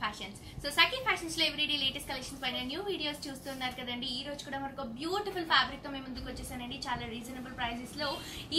Fashions. So సఖీ fashions లో everyday latest collections పైన new videos చూస్తున్నారు కదండి. ఈ రోజు కూడా మనకు బ్యూటిఫుల్ ఫ్యాబ్రిక్ తో మేము ముందుకు వచ్చేసానండి. చాలా రీజనబుల్ ప్రైసెస్ లో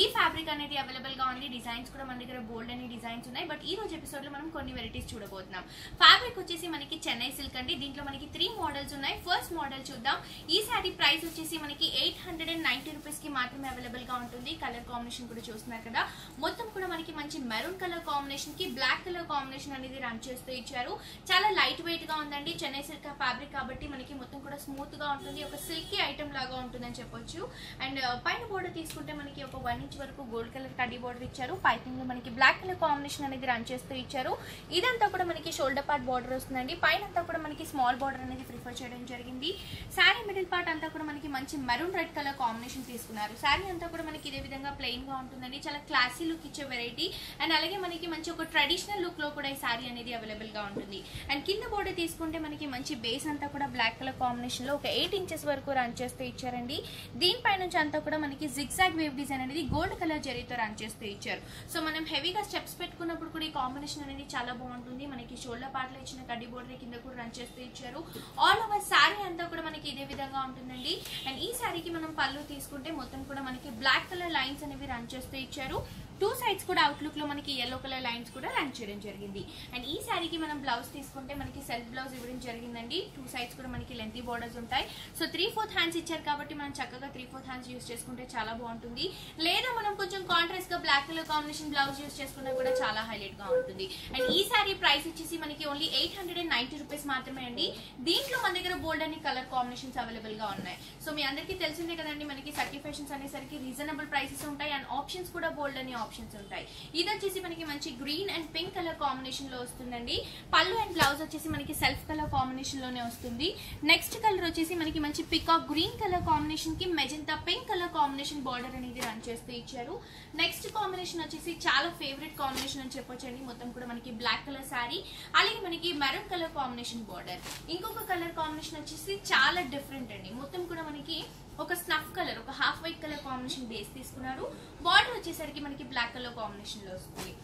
ఈ ఫ్యాబ్రిక్ అనేది అవైలబుల్ గా ఉంది. డిజైన్స్ కూడా మన దగ్గర బోల్డ్ అని డిజైన్స్ ఉన్నాయి. బట్ ఈ రోజు ఎపిసోడ్ లో మనం కొన్ని వెరైటీస్ చూడబోతున్నాం. ఫ్యాబ్రిక్ వచ్చేసి మనకి చెన్నై సిల్క్ అండి. దీంట్లో మనకి 3 మోడల్స్ ఉన్నాయి. ఫస్ట్ మోడల్ చూద్దాం. ఈ సారీ ప్రైస్ వచ్చేసి మనకి 890 రూపీస్ కి మాత్రమే అవైలబుల్ గా ఉంటుంది. కలర్ కాంబినేషన్ కూడా చూస్తున్నారు కదా. మొత్తం కూడా మనకి మంచి మెరూన్ కలర్ కాంబినేషన్ కి బ్లాక్ కలర్ కాంబినేషన్ అనేది రన్ చేస్తూ ఇచ్చారు. చాలా లైట్ వెయిట్ గా ఉందండి. చెన్నై సిల్క్ ఫ్యాబ్రిక్ కాబట్టి మనకి మొత్తం కూడా స్మూత్ గా ఉంటుంది. ఒక సిల్కీ ఐటమ్ లాగా ఉంటుందని చెప్పొచ్చు. అండ్ పైన బోర్డర్ తీసుకుంటే మనకి ఒక 1 ఇంచ్ వరకు గోల్డ్ కలర్ కడ్డీ బోర్డర్ ఇచ్చారు. పైపింగ్ లో మనకి బ్లాక్ కలర్ కాంబినేషన్ అనేది రన్ చేస్తూ ఇచ్చారు. ఇదంతా కూడా మనకి షోల్డర్ పార్ట్ బోర్డర్ వస్తుందండి. పైన అంతా కూడా మనకి స్మాల్ బోర్డర్ అనేది ప్రిఫర్ చేయడం జరిగింది. శారీ మిడిల్ పార్ట్ అంతా కూడా మనకి మంచి మెరూన్ రెడ్ కలర్ కాంబినేషన్ తీసుకున్నారు. శారీ అంతా కూడా మనకి ఇదే విధంగా ప్లెయిన్ గా ఉంటుందండి. చాలా క్లాసీ లుక్ ఇచ్చే వెరైటీ. అండ్ అలాగే మనకి మంచి ఒక ట్రెడిషనల్ లుక్ లో కూడా ఈ శారీ అనేది అవైలబుల్ గా ఉంటుంది. అండ్ కింద బోర్డర్ తీసుకుంటే మనకి మంచి బేస్ అంతా కూడా బ్లాక్ కలర్ కాంబినేషన్ లో ఒక 8 ఇంచెస్ వరకు రన్ చేస్తూ ఇచ్చారండి. దీనిపై నుంచి అంతా కూడా మనకి జిగ్జాగ్ వేవ్ డిజైన్ అనేది గోల్డ్ కలర్ జరీతో రన్ చేస్తూ ఇచ్చారు. సో మనం హెవీగా స్టెప్స్ పెట్టుకున్నప్పుడు కూడా ఈ కాంబినేషన్ అనేది చాలా బాగుంటుంది. మనకి షోల్డర్ పార్ట్ లో ఇచ్చిన కడ్డీ బోర్డర్ కింద కూడా రన్ చేస్తూ ఇచ్చారు. ఆల్ ఓవర్ శారీ అంతా కూడా మనకి ఇదే విధంగా ఉంటుందండి. అండ్ ఈ శారీకి మనం పళ్ళు తీసుకుంటే మొత్తం కూడా మనకి బ్లాక్ కలర్ లైన్స్ అనేవి రన్ చేస్తూ ఇచ్చారు. 2 సైడ్స్ కూడా అవుట్లుక్ లో మనకి yellow కలర్ లైన్స్ కూడా రన్ చేయడం జరిగింది. అండ్ ఈ శారీకి మనం బ్లౌజ్ తీసుకుంటే మనకి సెల్ఫ్ బ్లౌజ్ ఇవ్వడం జరిగిందండి. 2 సైడ్స్ కూడా మనకి లెంతీ బోర్డర్స్ ఉంటాయి. సో 3/4 హ్యాండ్స్ ఇచ్చారు కాబట్టి మనం చక్కగా 3/4 హ్యాండ్స్ యూస్ చేసుకుంటే చాలా బాగుంటుంది. లేదా మనం కొంచెం కాంట్రాస్ట్ గా black colour combination blouse use చేసుకున్నా కూడా చాలా హైలైట్ గా ఉంటుంది. అండ్ ఈ శారీ ప్రైస్ వచ్చేసి మనకి ఓన్లీ 890 రూపీస్ మాత్రమే అండి. దీంట్లో మన దగ్గర బోల్డ్ అని కలర్ కాంబినేషన్స్ అవైలబుల్ గా ఉన్నాయి. సో మీ అందరికీ తెలిసిందే కదండి, మనకి సఖీ ఫ్యాషన్స్ అనేసరికి రీజనబుల్ ప్రైసెస్ ఉంటాయి. అండ్ ఆప్షన్స్ కూడా బోల్డ్ అని ఆప్షన్స్ ఉంటాయి. ఇది వచ్చేసి మనకి మంచి green and pink colour combination లో వస్తుందండి. పళ్ళు అండ్ బ్లౌజ్ వచ్చేసి మనకి సెల్ఫ్ కలర్ కాంబినేషన్ లోనే వస్తుంది. నెక్స్ట్ కలర్ వచ్చేసి మనకి మంచి పికాక్ గ్రీన్ కలర్ కాంబినేషన్ కి magenta pink colour combination border అనేది రన్ చేస్తూ ఇచ్చారు. నెక్స్ట్ కాంబినేషన్ వచ్చేసి చాలా ఫేవరెట్ కాంబినేషన్ అని చెప్పొచ్చండి. మొత్తం కూడా మనకి బ్లాక్ కలర్ శారీ, అలాగే మనకి మెరూన్ కలర్ కాంబినేషన్ బార్డర్. ఇంకొక కలర్ కాంబినేషన్ వచ్చేసి చాలా డిఫరెంట్ అండి. మొత్తం కూడా మనకి ఒక స్నఫ్ కలర్, ఒక half white colour combination base తీసుకున్నారు. బార్డర్ వచ్చేసరికి మనకి బ్లాక్ కలర్ కాంబినేషన్ లో వస్తుంది.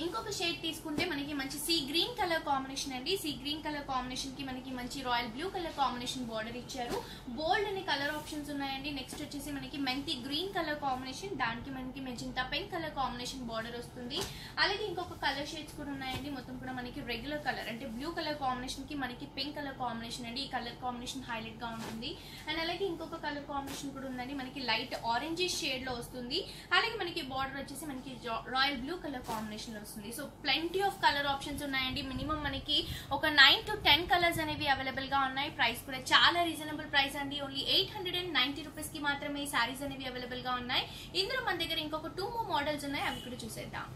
ఇంకొక షేడ్ తీసుకుంటే మనకి మంచి సీ గ్రీన్ కలర్ కాంబినేషన్ అండి. సీ గ్రీన్ కలర్ కాంబినేషన్ కి మనకి మంచి royal blue colour combination border ఇచ్చారు. బోల్డ్ అనే కలర్ ఆప్షన్స్ ఉన్నాయండి. నెక్స్ట్ వచ్చేసి మనకి మెంతి గ్రీన్ కలర్ కాంబినేషన్, దానికి మనకి magenta pink colour combination border వస్తుంది. అలాగే ఇంకొక కలర్ షేడ్స్ కూడా ఉన్నాయండి. మొత్తం కూడా మనకి రెగ్యులర్ కలర్ అంటే బ్లూ కలర్ కాంబినేషన్ కి మనకి పింక్ కలర్ కాంబినేషన్ అండి. ఈ కలర్ కాంబినేషన్ హైలైట్ గా ఉంటుంది. అండ్ అలాగే ఇంకొక కలర్ కాంబినేషన్ కూడా ఉందండి. మనకి లైట్ ఆరెంజ్ షేడ్ లో వస్తుంది. అలాగే మనకి బార్డర్ వచ్చేసి మనకి రాయల్ బ్లూ కలర్ కాంబినేషన్ లో వస్తుంది. So plenty of colour options ఉన్నాయండి. మినిమం మనకి ఒక 9 to 10 కలర్స్ అనేవి అవైలబుల్ గా ఉన్నాయి. ప్రైస్ కూడా చాలా రీజనబుల్ ప్రైస్ అండి. ఓన్లీ 890 రూపీస్ కి మాత్రమే ఈ సారీస్ అనేవి అవైలబుల్ గా ఉన్నాయి. ఇందులో మన దగ్గర ఇంకొక 2 more మోడల్స్ ఉన్నాయి. అవి కూడా చూసేద్దాం.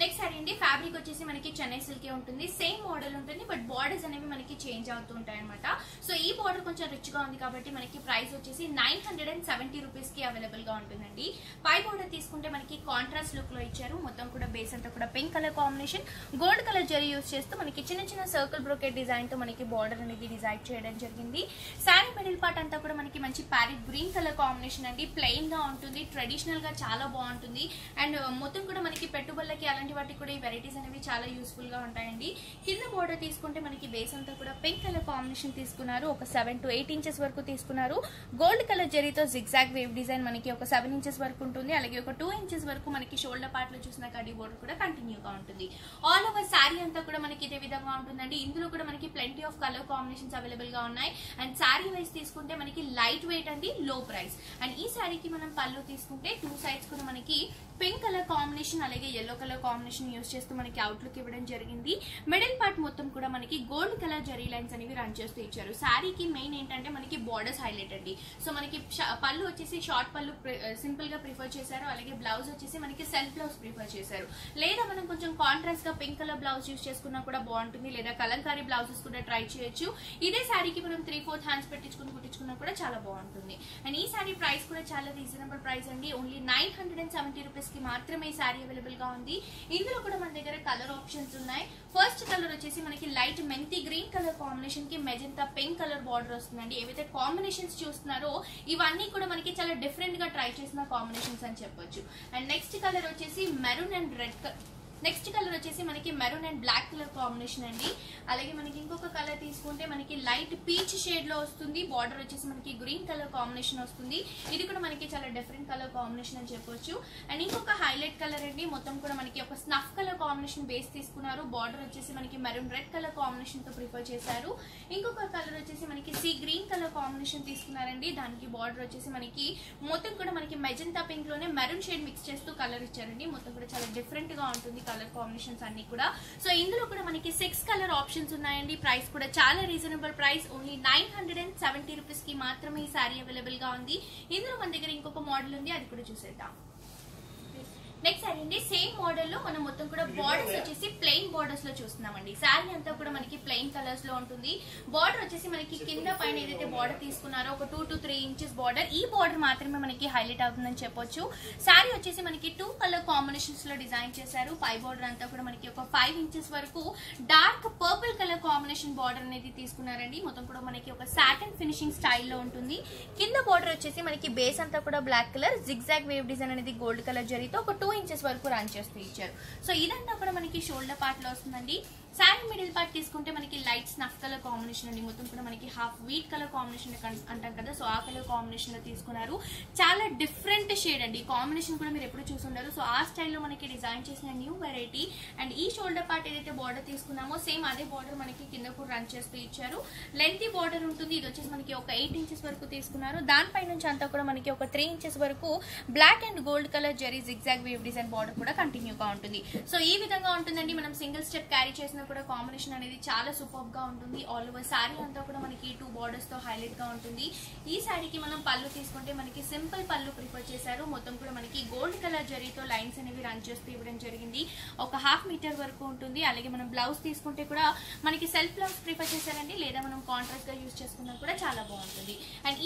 నెక్స్ట్ సారీ అండి. ఫ్యాబ్రిక్ వచ్చేసి మనకి చెన్నై సిల్కే ఉంటుంది. సేమ్ మోడల్ ఉంటుంది, బట్ బార్డర్స్ అనేవి మనకి చేంజ్ అవుతూ ఉంటాయి అనమాట. సో ఈ బార్డర్ కొంచెం రిచ్ గా ఉంది కాబట్టి మనకి ప్రైస్ వచ్చేసి 970 రూపీస్ కి అవైలబుల్ గా ఉంటుందండి. పై బార్డర్ తీసుకుంటే మనకి కాంట్రాస్ట్ లుక్ లో ఇచ్చారు. మొత్తం కూడా బేస్ అంతా కూడా pink colour combination, gold colour zari use చేస్తూ మనకి చిన్న చిన్న సర్కిల్ బ్రోకెట్ డిజైన్ తో మనకి బార్డర్ అనేది డిజైన్ చేయడం జరిగింది. శారీ మిడిల్ పార్ట్ అంతా కూడా మనకి మంచి ప్యారెట్ గ్రీన్ కలర్ కాంబినేషన్ అండి. ప్లెయిన్ గా ఉంటుంది, ట్రెడిషనల్ గా చాలా బాగుంటుంది. అండ్ మొత్తం కూడా మనకి పెట్టుబడులకి అలాంటి వాటికి కూడా ఈ వెరైటీస్ అనేవి చాలా యూస్ఫుల్ గా ఉంటాయండి. కింద బోర్డర్ తీసుకుంటే మనకి బేస్ అంతా కూడా పింక్ కలర్ కాంబినేషన్ తీసుకున్నారు. ఒక 7 to 8 ఇంచెస్ వరకు తీసుకున్నారు. గోల్డ్ కలర్ జరీతో జిగ్జాగ్ వేవ్ డిజైన్ మనకి ఒక 7 ఇంచెస్ వరకు ఉంటుంది. అలాగే ఒక 2 ఇంచెస్ వరకు మనకి షోల్డర్ పార్ట్ లో చూసిన కడ్డీ బోర్డర్ కూడా కంటిన్యూగా ఉంటుంది. ఆల్ ఓవర్ శారీ అంతా కూడా మనకి ఇదే విధంగా ఉంటుందండి. ఇందులో కూడా మనకి plenty of colour combinations available గా ఉన్నాయి. అండ్ శారీ వైజ్ తీసుకుంటే మనకి లైట్ వెయిట్ అండి, లో ప్రైస్. అండ్ ఈ శారీకి మనం పళ్ళు తీసుకుంటే 2 సైడ్స్ కూడా మనకి పింక్ కలర్ కాంబినేషన్ అలాగే yellow కలర్ కాంబినేషన్ యూస్ చేస్తూ మనకి అవుట్లుక్ ఇవ్వడం జరిగింది. మిడిల్ పార్ట్ మొత్తం కూడా మనకి గోల్డ్ కలర్ జరీ లైన్స్ అనేవి రన్ చేస్తూ ఇచ్చారు. శారీకి మెయిన్ ఏంటంటే మనకి బార్డర్స్ హైలైట్ అండి. సో మనకి పళ్ళు వచ్చేసి షార్ట్ పళ్ళు సింపుల్ గా ప్రిఫర్ చేశారు. అలాగే బ్లౌజ్ వచ్చేసి మనకి సెల్ఫ్ బ్లౌజ్ ప్రిఫర్ చేశారు. లేదా మనం కొంచెం కాంట్రాస్ట్ గా పింక్ కలర్ బ్లౌజ్ యూస్ చేసుకున్నా కూడా బాగుంటుంది. లేదా కలంకారీ బ్లౌజెస్ కూడా ట్రై చేయొచ్చు. ఇదే శారీకి మనం 3/4 హ్యాండ్స్ పెట్టించుకుని కుట్టించుకున్నా కూడా చాలా బాగుంటుంది. అండ్ ఈ శారీ ప్రైస్ కూడా చాలా రీజనబుల్ ప్రైస్ అండి. ఓన్లీ 970 రూపీస్ కి మాత్రమే ఈ శారీ అవైలబుల్ గా ఉంది. ఇందులో కూడా మన దగ్గర కలర్ ఆప్షన్స్ ఉన్నాయి. ఫస్ట్ కలర్ వచ్చేసి మనకి లైట్ మెంతి గ్రీన్ కలర్ కాంబినేషన్ కి మెజెంటా పింక్ కలర్ బార్డర్ వస్తుందండి. ఏవైతే కాంబినేషన్స్ చూస్తున్నారో ఇవన్నీ కూడా మనకి చాలా డిఫరెంట్ గా ట్రై చేసిన కాంబినేషన్స్ అని చెప్పొచ్చు. అండ్ నెక్స్ట్ కలర్ వచ్చేసి maroon and red next colour వచ్చేసి మనకి maroon and black colour combination అండి. అలాగే మనకి ఇంకొక కలర్ తీసుకుంటే మనకి లైట్ పీచ్ షేడ్ లో వస్తుంది. బార్డర్ వచ్చేసి మనకి గ్రీన్ కలర్ కాంబినేషన్ వస్తుంది. ఇది కూడా మనకి చాలా డిఫరెంట్ కలర్ కాంబినేషన్ అని చెప్పొచ్చు. అండ్ ఇంకొక హైలైట్ కలర్ అండి, మొత్తం కూడా మనకి ఒక స్నఫ్ కలర్ కాంబినేషన్ బేస్ తీసుకున్నారు. బార్డర్ వచ్చేసి మనకి మెరూన్ రెడ్ కలర్ కాంబినేషన్ తో ప్రిఫర్ చేశారు. ఇంకొక కలర్ వచ్చేసి మనకి సీ గ్రీన్ కలర్ కాంబినేషన్ తీసుకున్నారండి. దానికి బార్డర్ వచ్చేసి మనకి మొత్తం కూడా మనకి మెజెంటా పింక్ లోనే మెరూన్ షేడ్ మిక్స్ చేస్తూ కలర్ ఇచ్చారండి. మొత్తం కూడా చాలా డిఫరెంట్ గా ఉంటుంది కలర్ కాంబినేషన్స్ అన్ని కూడా. సో ఇందులో కూడా మనకి 6 కలర్ ఆప్షన్స్ ఉన్నాయండి. ప్రైస్ కూడా చాలా రీజనబుల్ ప్రైస్, ఓన్లీ 970 రూపీస్ కి మాత్రమే ఈ సారీ అవైలబుల్ గా ఉంది. ఇందులో మన దగ్గర ఇంకొక మోడల్ ఉంది, అది కూడా చూసేద్దాం. నెక్స్ట్ అండి సేమ్ మోడల్ లో మనం మొత్తం కూడా బార్డర్స్ వచ్చేసి ప్లెయిన్ బార్డర్స్ లో చూస్తున్నామండి. శారీ అంతా కూడా మనకి ప్లెయిన్ కలర్స్ లో ఉంటుంది. బార్డర్ వచ్చేసి మనకి కింద పైన ఏదైతే బార్డర్ తీసుకున్నారో ఒక 2 to 3 ఇంచెస్ బార్డర్, ఈ బార్డర్ మాత్రమే మనకి హైలైట్ అవుతుందని చెప్పొచ్చు. శారీ వచ్చేసి మనకి 2 కలర్ కాంబినేషన్స్ లో డిజైన్ చేశారు. పై బార్డర్ అంతా కూడా మనకి ఒక 5 ఇంచెస్ వరకు dark purple colour combination border అనేది తీసుకున్నారండి. మొత్తం కూడా మనకి ఒక సాటిన్ ఫినిషింగ్ స్టైల్లో ఉంటుంది. కింద బార్డర్ వచ్చేసి మనకి బేస్ అంతా కూడా black colour, zigzag wave design అనేది గోల్డ్ కలర్ జరీతో ఒక 2 ఇంచెస్ వరకు రన్ చేస్తూ ఇచ్చారు. సో ఇదంతా కూడా మనకి షోల్డర్ పార్ట్ లో వస్తుందండి. శారీ మిడిల్ పార్ట్ తీసుకుంటే మనకి లైట్ స్నఫ్ కలర్ కాంబినేషన్ అండి. మొత్తం కూడా మనకి హాఫ్ వీట్ కలర్ కాంబినేషన్ అంటాం కదా, సో ఆ కలర్ కాంబినేషన్ లో తీసుకున్నారు. చాలా డిఫరెంట్ షేడ్ అండి. కాంబినేషన్ కూడా మీరు ఎప్పుడు చూసుంటారు. సో ఆ స్టైల్లో మనకి డిజైన్ చేసిన న్యూ వెరైటీ. అండ్ ఈ షోల్డర్ పార్ట్ ఏదైతే బార్డర్ తీసుకున్నామో సేమ్ అదే బార్డర్ మనకి కింద కూడా రన్ చేస్తూ ఇచ్చారు. లెంతీ బార్డర్ ఉంటుంది. ఇది వచ్చేసి మనకి ఒక 8 ఇంచెస్ వరకు తీసుకున్నారు. దానిపై నుంచి అంతా కూడా మనకి ఒక 3 ఇంచెస్ వరకు black and gold colour zari zigzag wave design border కూడా కంటిన్యూగా ఉంటుంది. సో ఈ విధంగా ఉంటుందండి. మనం సింగిల్ స్టెప్ క్యారీ చేసిన కూడా కాంబినేషన్ అనేది చాలా సూపర్ గా ఉంటుంది. ఆల్ ఓవర్ శారీ అంతా కూడా మనకి 2 బార్డర్స్ తో హైలైట్ గా ఉంటుంది. ఈ శారీకి మనం పళ్ళు తీసుకుంటే మనకి సింపుల్ పళ్ళు ప్రిఫర్ చేశారు. మొత్తం కూడా మనకి గోల్డ్ కలర్ జరీతో లైన్స్ అనేవి రన్ చేస్తూ ఇవ్వడం జరిగింది. ఒక 1/2 మీటర్ వరకు ఉంటుంది. అలాగే మనం బ్లౌజ్ తీసుకుంటే కూడా మనకి సెల్ఫ్ బ్లౌజ్ ప్రిఫర్ చేశారండి, లేదా మనం కాంట్రాస్ట్ గా యూజ్ చేసుకున్నా కూడా చాలా బాగుంటుంది. అండ్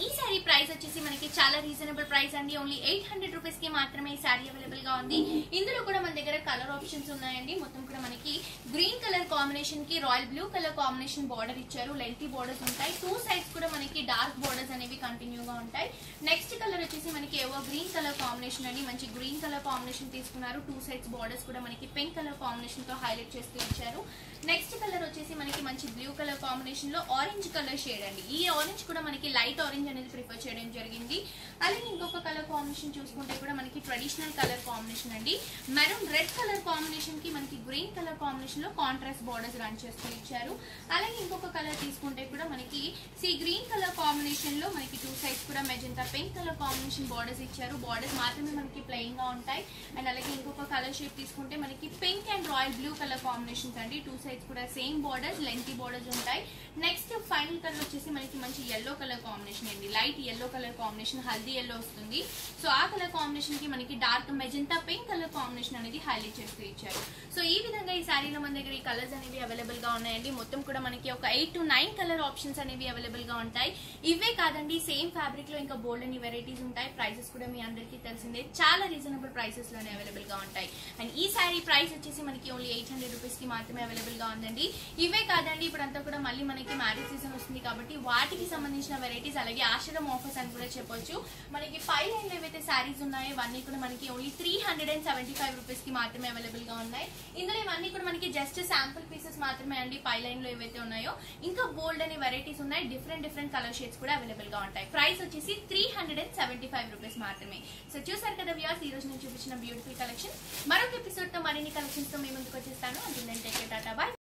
ఈ సారీ ప్రైస్ వచ్చేసి మనకి చాలా రీజనబుల్ ప్రైస్ అండి. ఓన్లీ 800 రూపీస్ కి మాత్రమే ఈ సారీ అవైలబుల్ గా ఉంది. ఇందులో కూడా మన దగ్గర కలర్ ఆప్షన్స్ ఉన్నాయండి. మొత్తం కూడా మనకి గ్రీన్ కలర్ కాంబినేషన్ కి royal blue colour combination border ఇచ్చారు. లెంతీ బార్డర్స్ ఉంటాయి. 2 సైడ్స్ కూడా మనకి డార్క్ బార్డర్స్ అనేవి కంటిన్యూగా ఉంటాయి. నెక్స్ట్ కలర్ వచ్చేసి మనకి ఎవో గ్రీన్ కలర్ కాంబినేషన్ అండి. మంచి గ్రీన్ కలర్ కాంబినేషన్ తీసుకున్నారు. 2 సైడ్స్ బార్డర్స్ కూడా మనకి పింక్ కలర్ కాంబినేషన్ తో హైలైట్ చేస్తూ ఇచ్చారు. నెక్స్ట్ కలర్ వచ్చేసి మనకి మంచి బ్లూ కలర్ కాంబినేషన్ లో ఆరెంజ్ కలర్ షేడ్ అండి. ఈ ఆరెంజ్ కూడా మనకి లైట్ ఆరెంజ్ అనేది ప్రిఫర్ చేయడం జరిగింది. అలాగే ఇంకొక కలర్ కాంబినేషన్ చూసుకుంటే కూడా మనకి ట్రెడిషనల్ కలర్ కాంబినేషన్ అండి. మెరూన్ రెడ్ కలర్ కాంబినేషన్ కి మనకి గ్రీన్ కలర్ కాంబినేషన్ లో కాంట్రాస్ట్ బార్డర్స్ రన్ చేస్తూ ఇచ్చారు. అలాగే ఇంకొక కలర్ తీసుకుంటే కూడా మనకి సీ గ్రీన్ కలర్ కాంబినేషన్ లో మనకి 2 సైడ్స్ కూడా magenta pink colour combination borders ఇచ్చారు. బార్డర్స్ మాత్రమే మనకి ప్లెయిన్ గా ఉంటాయి. అండ్ అలాగే ఇంకొక కలర్ షేప్ తీసుకుంటే మనకి pink and royal blue colour combinations అండి. 2 సైడ్స్ కూడా సేమ్ బార్డర్స్, లెంతీ బార్డర్స్ ఉంటాయి. నెక్స్ట్ ఫైనల్ కలర్ వచ్చేసి మనకి మంచి yellow కలర్ కాంబినేషన్ అండి. Light yellow colour combination, haldi yellow వస్తుంది. సో ఆ కలర్ కాంబినేషన్ కి మనకి dark magenta pink colour combination అనేది హైలైట్ చేస్తూ ఇచ్చారు. సో ఈ విధంగా ఈ సారీలో మన దగ్గర ఈ కలర్స్ అనేవి అవైలబుల్ గా ఉన్నాయండి. మొత్తం కూడా మనకి ఒక 8 to 9 కలర్ ఆప్షన్స్ అనేవి అవైలబుల్ గా ఉంటాయి. ఇవే కాదండి, సేమ్ ఫ్యాబ్రిక్ లో ఇంకా బోల్డ్ అని వెరైటీస్ ఉంటాయి. ప్రైసెస్ కూడా మీ అందరికీ తెలిసిందే, చాలా రీజనబుల్ ప్రైసెస్ లోనే అవైలబుల్ గా ఉంటాయి. అండ్ ఈ సారీ ప్రైస్ వచ్చేసి మనకి ఓన్లీ 800 రూపీస్ కి మాత్రమే అవైలబుల్ గా ఉందండి. ఇవే కాదండి, ఇప్పుడంతా కూడా మళ్ళీ మనకి మ్యారేజ్ సీజన్ వస్తుంది కాబట్టి వాటికి సంబంధించిన వెరైటీస్, అలాగే ఆశ్రమ ఆఫర్స్ అని కూడా చెప్పొచ్చు. మనకి 5 లైన్లు ఏవైతే సారీస్ ఉన్నాయో ఇవన్నీ కూడా మనకి ఓన్లీ 375 రూపీస్ కి మాత్రమే అవైలబుల్ గా ఉన్నాయి. ఇందులో ఇవన్నీ కూడా మనకి జస్ట్ శాంపుల్ పీసెస్ మాత్రమే అండి. 5 లైన్లు ఏవైతే ఉన్నాయో ఇంకా బోల్డ్ అని వెరైటీస్ ఉన్నాయి. డిఫరెంట్ కలర్ షేడ్స్ కూడా అవైలబుల్ గా ఉంటాయి. ప్రైస్ వచ్చేసి 375 రూపీస్ మాత్రమే. సో చూసారు కదా వ్యూయర్స్, ఈ రోజు నేను చూపించిన బ్యూటిఫుల్ కలెక్షన్. మరొక ఎపిసోడ్ తో మరిన్ని కలెక్షన్స్ తో మీ ముందుకు వచ్చేస్తాను. అంటే టాటా, బాయ్.